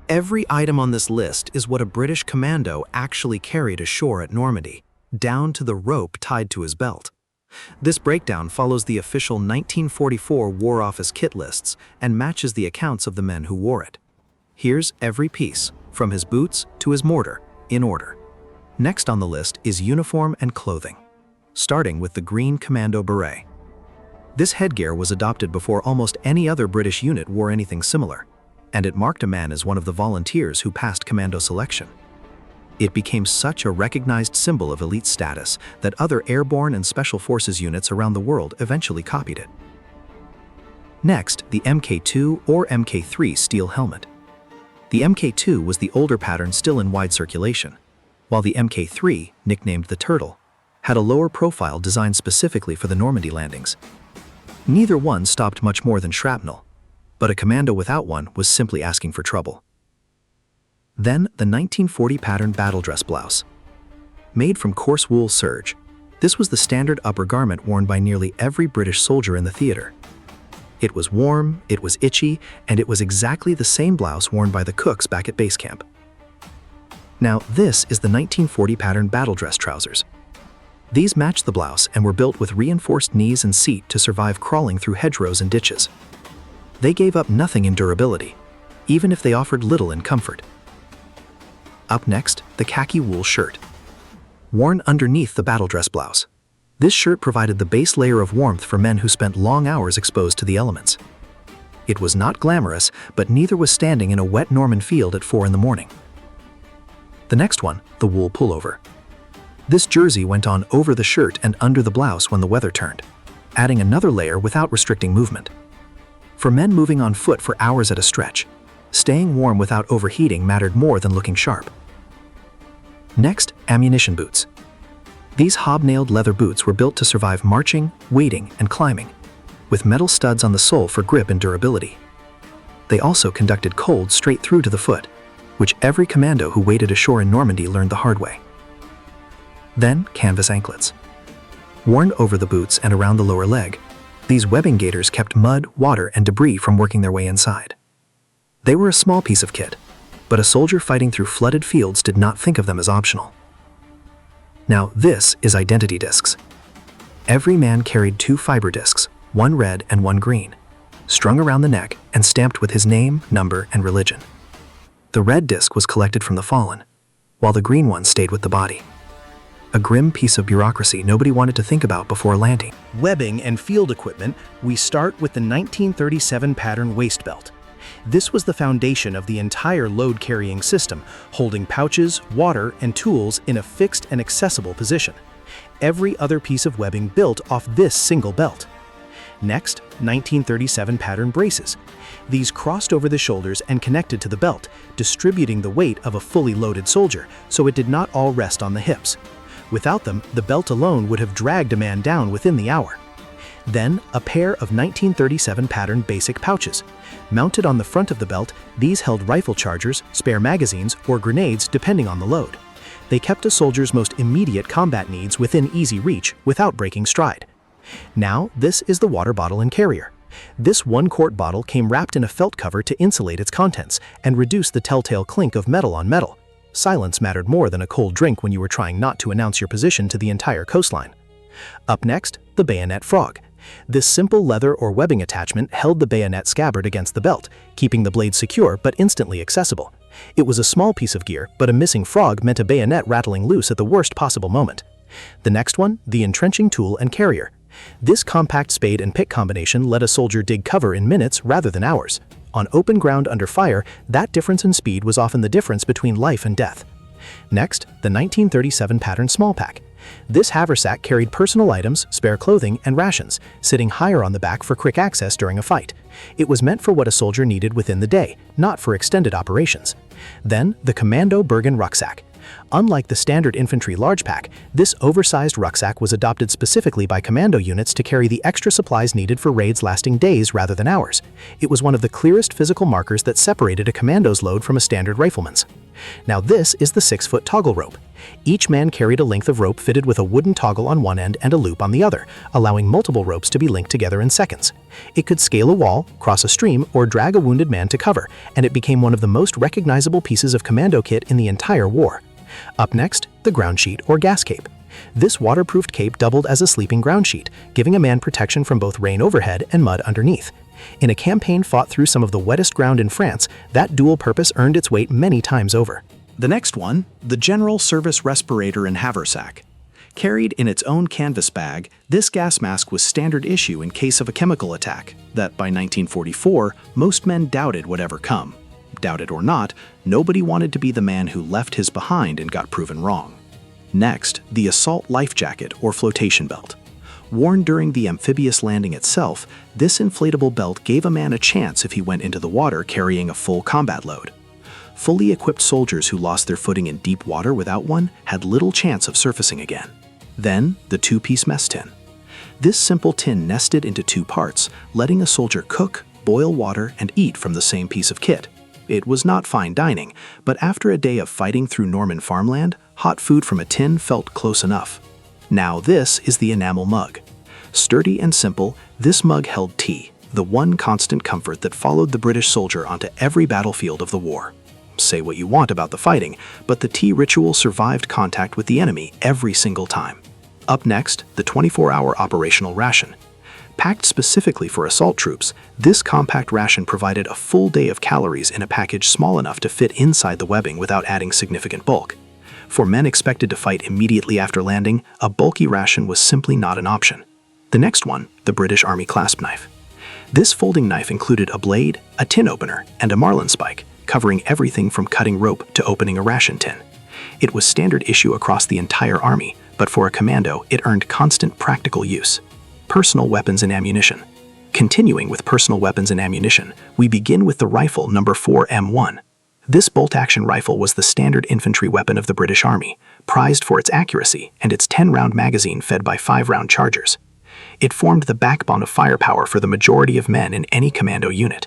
Every item on this list is what a British commando actually carried ashore at Normandy, down to the rope tied to his belt. This breakdown follows the official 1944 War Office kit lists and matches the accounts of the men who wore it. Here's every piece, from his boots to his mortar, in order. Next on the list is uniform and clothing, starting with the green commando beret. This headgear was adopted before almost any other British unit wore anything similar, and it marked a man as one of the volunteers who passed commando selection. It became such a recognized symbol of elite status that other airborne and special forces units around the world eventually copied it. Next, the Mk2 or Mk3 steel helmet. The Mk2 was the older pattern still in wide circulation, while the Mk3, nicknamed the Turtle, had a lower profile designed specifically for the Normandy landings. Neither one stopped much more than shrapnel, but a commando without one was simply asking for trouble. Then the 1940 pattern battle dress blouse. Made from coarse wool serge, this was the standard upper garment worn by nearly every British soldier in the theater. It was warm, it was itchy, and it was exactly the same blouse worn by the cooks back at base camp. Now this is the 1940 pattern battle dress trousers. These matched the blouse and were built with reinforced knees and seat to survive crawling through hedgerows and ditches. They gave up nothing in durability, even if they offered little in comfort. Up next, the khaki wool shirt. Worn underneath the battle dress blouse, this shirt provided the base layer of warmth for men who spent long hours exposed to the elements. It was not glamorous, but neither was standing in a wet Norman field at 4 in the morning. The next one, the wool pullover. This jersey went on over the shirt and under the blouse when the weather turned, adding another layer without restricting movement. For men moving on foot for hours at a stretch, staying warm without overheating mattered more than looking sharp. Next, ammunition boots. These hobnailed leather boots were built to survive marching, wading, and climbing, with metal studs on the sole for grip and durability. They also conducted cold straight through to the foot, which every commando who waded ashore in Normandy learned the hard way. Then, canvas anklets. Worn over the boots and around the lower leg, these webbing gaiters kept mud, water, and debris from working their way inside. They were a small piece of kit, but a soldier fighting through flooded fields did not think of them as optional. Now this is identity discs. Every man carried 2 fiber discs, one red and one green, strung around the neck and stamped with his name, number, and religion. The red disc was collected from the fallen, while the green one stayed with the body. A grim piece of bureaucracy nobody wanted to think about before landing. Webbing and field equipment, we start with the 1937 pattern waist belt. This was the foundation of the entire load-carrying system, holding pouches, water, and tools in a fixed and accessible position. Every other piece of webbing built off this single belt. Next, 1937 pattern braces. These crossed over the shoulders and connected to the belt, distributing the weight of a fully loaded soldier, so it did not all rest on the hips. Without them, the belt alone would have dragged a man down within the hour. Then, a pair of 1937 pattern basic pouches. Mounted on the front of the belt, these held rifle chargers, spare magazines, or grenades depending on the load. They kept a soldier's most immediate combat needs within easy reach without breaking stride. Now, this is the water bottle and carrier. This 1-quart bottle came wrapped in a felt cover to insulate its contents and reduce the telltale clink of metal on metal. Silence mattered more than a cold drink when you were trying not to announce your position to the entire coastline. Up next, the bayonet frog. This simple leather or webbing attachment held the bayonet scabbard against the belt, keeping the blade secure but instantly accessible. It was a small piece of gear, but a missing frog meant a bayonet rattling loose at the worst possible moment. The next one, the entrenching tool and carrier. This compact spade and pick combination let a soldier dig cover in minutes rather than hours. On open ground under fire, that difference in speed was often the difference between life and death. Next, the 1937 pattern small pack. This haversack carried personal items, spare clothing, and rations, sitting higher on the back for quick access during a fight. It was meant for what a soldier needed within the day, not for extended operations. Then, the Commando Bergen rucksack. Unlike the standard infantry large pack, this oversized rucksack was adopted specifically by commando units to carry the extra supplies needed for raids lasting days rather than hours. It was one of the clearest physical markers that separated a commando's load from a standard rifleman's. Now this is the 6-foot toggle rope. Each man carried a length of rope fitted with a wooden toggle on one end and a loop on the other, allowing multiple ropes to be linked together in seconds. It could scale a wall, cross a stream, or drag a wounded man to cover, and it became one of the most recognizable pieces of commando kit in the entire war. Up next, the ground sheet or gas cape. This waterproofed cape doubled as a sleeping ground sheet, giving a man protection from both rain overhead and mud underneath. In a campaign fought through some of the wettest ground in France, that dual purpose earned its weight many times over. The next one, the General Service Respirator and Haversack. Carried in its own canvas bag, this gas mask was standard issue in case of a chemical attack that by 1944, most men doubted would ever come. Doubt it or not, nobody wanted to be the man who left his behind and got proven wrong. Next, the Assault Life Jacket or Flotation Belt. Worn during the amphibious landing itself, this inflatable belt gave a man a chance if he went into the water carrying a full combat load. Fully equipped soldiers who lost their footing in deep water without one had little chance of surfacing again. Then, the 2-piece mess tin. This simple tin nested into 2 parts, letting a soldier cook, boil water, and eat from the same piece of kit. It was not fine dining, but after a day of fighting through Norman farmland, hot food from a tin felt close enough. Now this is the enamel mug. Sturdy and simple, this mug held tea, the one constant comfort that followed the British soldier onto every battlefield of the war. Say what you want about the fighting, but the tea ritual survived contact with the enemy every single time. Up next, the 24-hour operational ration. Packed specifically for assault troops, this compact ration provided a full day of calories in a package small enough to fit inside the webbing without adding significant bulk. For men expected to fight immediately after landing, a bulky ration was simply not an option. The next one, the British Army clasp knife. This folding knife included a blade, a tin opener, and a marlin spike, covering everything from cutting rope to opening a ration tin. It was standard issue across the entire army, but for a commando, it earned constant practical use. Personal weapons and ammunition. Continuing with personal weapons and ammunition, we begin with the rifle number 4 M1. This bolt-action rifle was the standard infantry weapon of the British Army, prized for its accuracy and its 10-round magazine fed by 5-round chargers. It formed the backbone of firepower for the majority of men in any commando unit.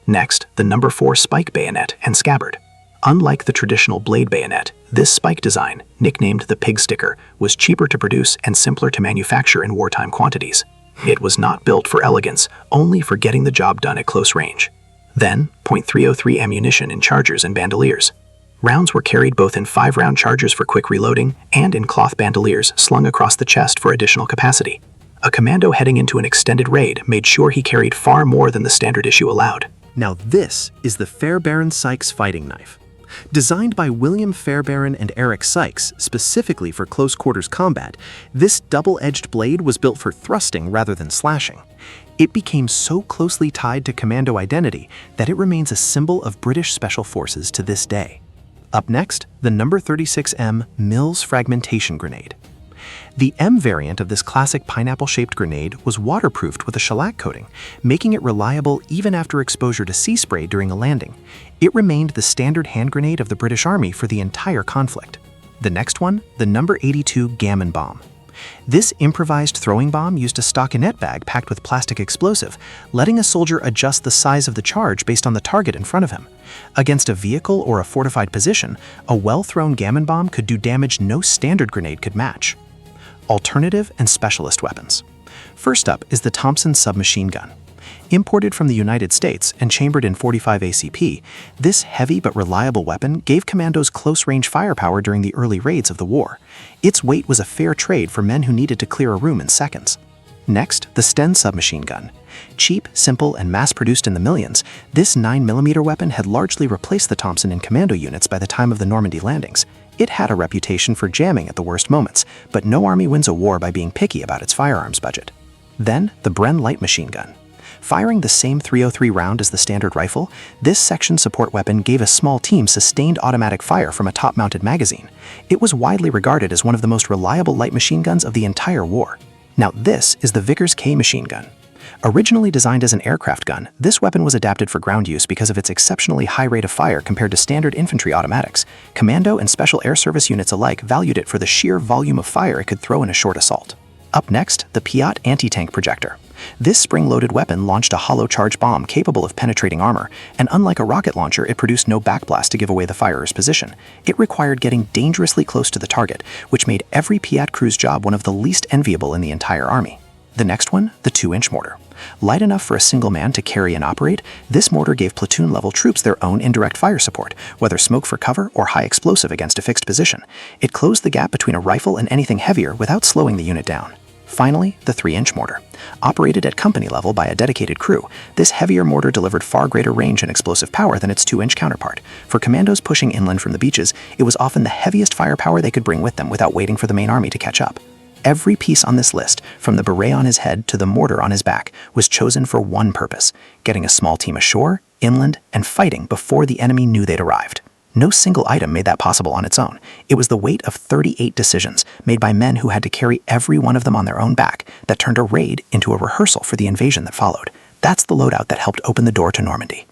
Next, the number 4 spike bayonet and scabbard. Unlike the traditional blade bayonet, this spike design, nicknamed the pig sticker, was cheaper to produce and simpler to manufacture in wartime quantities. It was not built for elegance, only for getting the job done at close range. Then, .303 ammunition in chargers and bandoliers. Rounds were carried both in 5-round chargers for quick reloading and in cloth bandoliers slung across the chest for additional capacity. A commando heading into an extended raid made sure he carried far more than the standard issue allowed. Now this is the Fairbairn Sykes fighting knife. Designed by William Fairbairn and Eric Sykes specifically for close quarters combat, this double-edged blade was built for thrusting rather than slashing. It became so closely tied to commando identity that it remains a symbol of British Special Forces to this day. Up next, the number 36M Mills Fragmentation Grenade. The M variant of this classic pineapple-shaped grenade was waterproofed with a shellac coating, making it reliable even after exposure to sea spray during a landing. It remained the standard hand grenade of the British Army for the entire conflict. The next one, the number 82 Gammon Bomb. This improvised throwing bomb used a stockinette bag packed with plastic explosive, letting a soldier adjust the size of the charge based on the target in front of him. Against a vehicle or a fortified position, a well-thrown gammon bomb could do damage no standard grenade could match. Alternative and specialist weapons. First up is the Thompson submachine gun. Imported from the United States and chambered in .45 ACP, this heavy but reliable weapon gave commandos close-range firepower during the early raids of the war. Its weight was a fair trade for men who needed to clear a room in seconds. Next, the Sten submachine gun. Cheap, simple, and mass-produced in the millions, this 9mm weapon had largely replaced the Thompson in commando units by the time of the Normandy landings. It had a reputation for jamming at the worst moments, but no army wins a war by being picky about its firearms budget. Then, the Bren light machine gun. Firing the same .303 round as the standard rifle, this section support weapon gave a small team sustained automatic fire from a top-mounted magazine. It was widely regarded as one of the most reliable light machine guns of the entire war. Now this is the Vickers K machine gun. Originally designed as an aircraft gun, this weapon was adapted for ground use because of its exceptionally high rate of fire compared to standard infantry automatics. Commando and Special Air Service units alike valued it for the sheer volume of fire it could throw in a short assault. Up next, the Piat anti-tank projector. This spring-loaded weapon launched a hollow charge bomb capable of penetrating armor, and unlike a rocket launcher, it produced no backblast to give away the firer's position. It required getting dangerously close to the target, which made every Piat crew's job one of the least enviable in the entire army. The next one, the 2-inch mortar. Light enough for a single man to carry and operate, this mortar gave platoon-level troops their own indirect fire support, whether smoke for cover or high explosive against a fixed position. It closed the gap between a rifle and anything heavier without slowing the unit down. Finally, the 3-inch mortar. Operated at company level by a dedicated crew, this heavier mortar delivered far greater range and explosive power than its 2-inch counterpart. For commandos pushing inland from the beaches, it was often the heaviest firepower they could bring with them without waiting for the main army to catch up. Every piece on this list, from the beret on his head to the mortar on his back, was chosen for one purpose: getting a small team ashore, inland, and fighting before the enemy knew they'd arrived. No single item made that possible on its own. It was the weight of 38 decisions, made by men who had to carry every one of them on their own back, that turned a raid into a rehearsal for the invasion that followed. That's the loadout that helped open the door to Normandy.